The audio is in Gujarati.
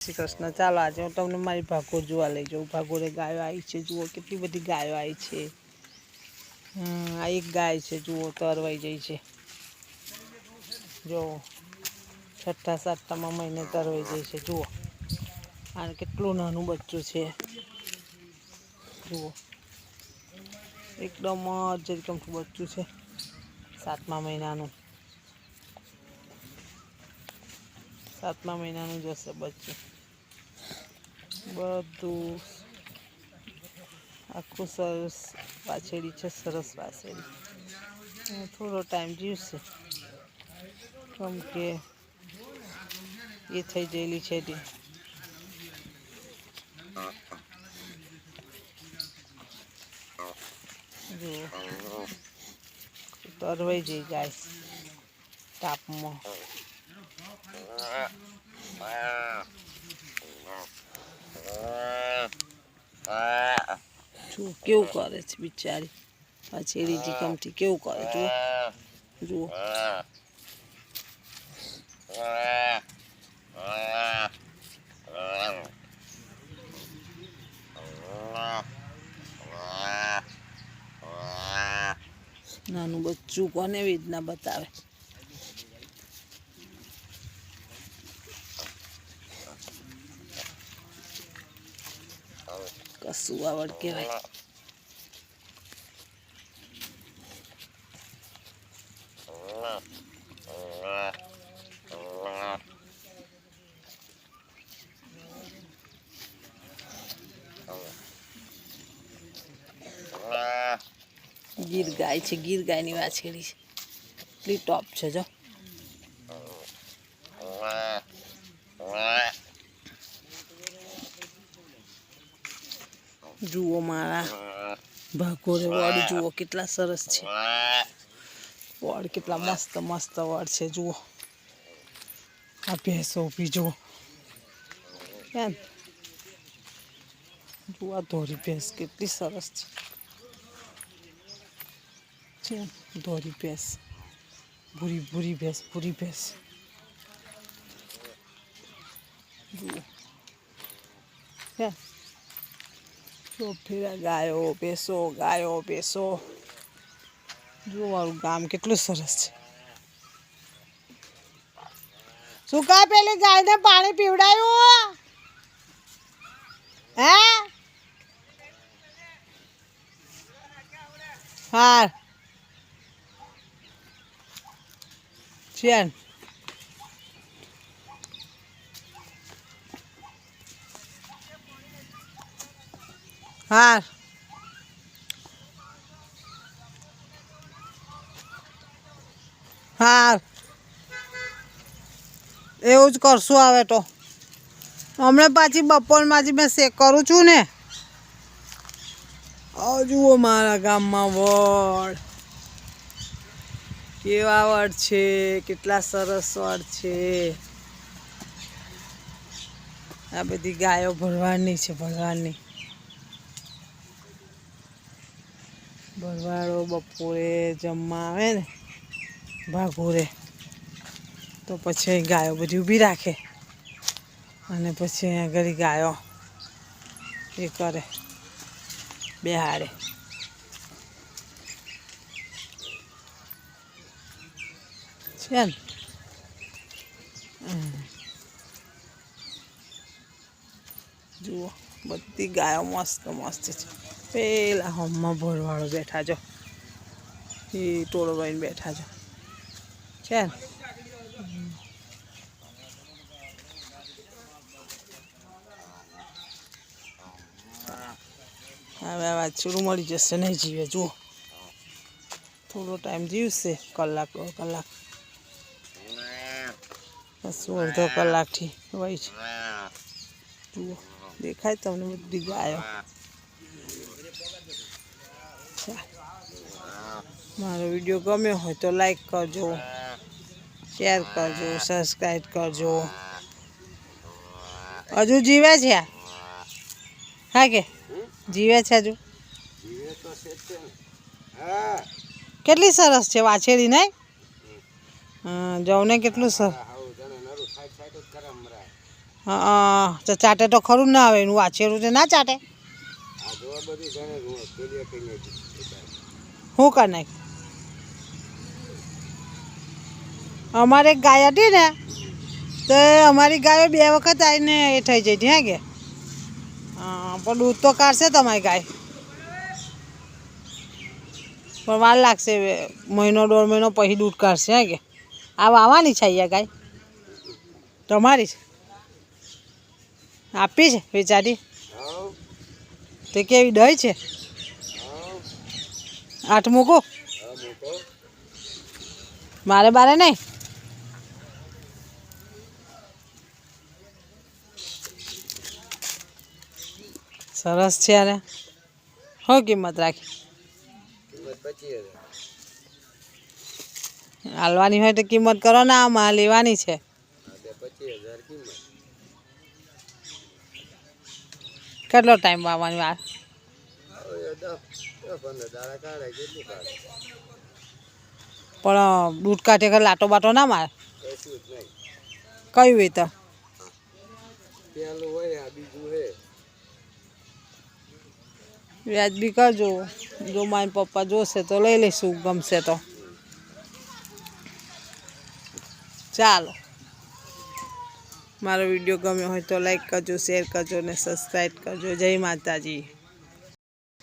શ્રી કૃષ્ણ। ચાલો આજે હું તમને મારી ભાગોળ જોવા લઈ જાઉં। ભાગોળે ગાયો આવી છે, જુઓ કેટલી બધી ગાયો આવી છે। આ એક ગાય છે, જુઓ તરવાઈ જાય છે, જો છઠ્ઠા સાતમામાં મહિને તરવાઈ જાય છે, જુઓ આ કેટલું નાનું બચ્ચું છે, જુઓ એકદમ જરીકમઠું બચ્ચું છે, 7મા મહિનાનું 7મા મહિનાનું જ હશે બચ્ચું। બધું આખું સરસ વાછેડી છે, સરસ વાછેડી। થોડો ટાઈમ જીવશે કેમ કે એ થઈ ગયેલી છે, જુઓ તરવાઈ જઈ ગાય તાપમાં। જુઓ કેવું કરે છે બિચારી વાછેડી જીકમથી, કેવું કરે જુઓ જુઓ। નાનું બચ્ચું કોને વેદના બતાવે। કશું આવડ કહેવાય। ગીર ગાય છે, ગીર ગાયની વાછેડી છે, એટલી ટોપ છે જો। જુઓ મારા ભાગોળે વડ જુઓ કેટલા સરસ છે, વડ કેટલા મસ્ત મસ્ત વડ છે, જુઓ આ ભેંસો ઊભી જુઓ, કેમ જુઓ આ ધોરી ભેંસ કેટલી સરસ છે, ધોરી ભેંસ, ભૂરી ભૂરી ભેંસ, ભૂરી ભેંસ જુઓ, કેમ ફેરા ગાયો ભેંસો, ગાયો ભેંસો, જુઓ મારું ગામ કેટલું સરસ છે। શું કા પેલી ગાયને પાણી પીવડાયું હે? હા ચેન હા હા એવું જ કરશું આવે તો હમણાં પાછી બપોરમાંથી મેં શેક કરું છું ને। જુઓ મારા ગામમાં વડ કેવા વડ છે, કેટલા સરસ વડ છે। આ બધી ગાયો ભરવાડની છે, ભરવાડની। ભરવાડો બપોરે જમવા આવે ને ભાગોળે તો પછી ગાયો બધી ઊભી રાખે અને પછી અહીંયા આગળ ગાયો એ કરે બેહાડે। છે ને જુઓ બધી ગાયો મસ્ત મસ્ત છે। પેલા હોમમાં ભરવાડો બેઠા જો, એ ટોળો લઈને બેઠા જો, છે ને હવે આ વાછરડું મળી જશે, નહીં જીવે જુઓ થોડો ટાઈમ જીવશે, કલાક 2 કલાક, બસ અડધો કલાકથી હોય છે। જુઓ દેખાય તમને બધી ગાયો। મારો વિડીયો ગમ્યો હોય તો લાઈક કરજો, શેર કરજો, સબસ્ક્રાઈબ કરજો। હજુ જીવે છે હા કે જીવે છે હજુ? કેટલી સરસ છે વાછેડી નહીં? જવને કેટલું સરસ હા તો ચાટે તો ખરું ના આવે એનું વાછેરું છે ના ચાટે શું કર નાખ અમારે એક ગાય હતી ને તો અમારી ગાયો 2 વખત આવીને એ થઈ જઈ હતી હે કે હા પણ દૂધ તો કાઢશે તમારી ગાય પણ વાર લાગશે 1 મહિનો 1.5 મહિનો પછી દૂધ કાઢશે હે કે આ વાવવાની છે અહીંયા ગાય તમારી છે આપી છે વેચાતી તે કેવી દહીં છે 8 મૂકો મારે બારે નહીં સરસ છે અરે શું કિંમત રાખી હાલવાની હોય તો કિંમત કરો ને આમાં લેવાની છે કેટલો ટાઈમ વાવવાની વાર પણ દૂધ કાઢે કે લાટો બાટો ના મારે કયું હોય તો વ્યાજબી કરજો જો મારી પપ્પા જોશે તો લઈ લઈશું ગમશે તો ચાલો મારો વિડીયો ગમ્યો હોય તો લાઈક કરજો શેર કરજો ને સબસ્ક્રાઈબ કરજો જય માતાજી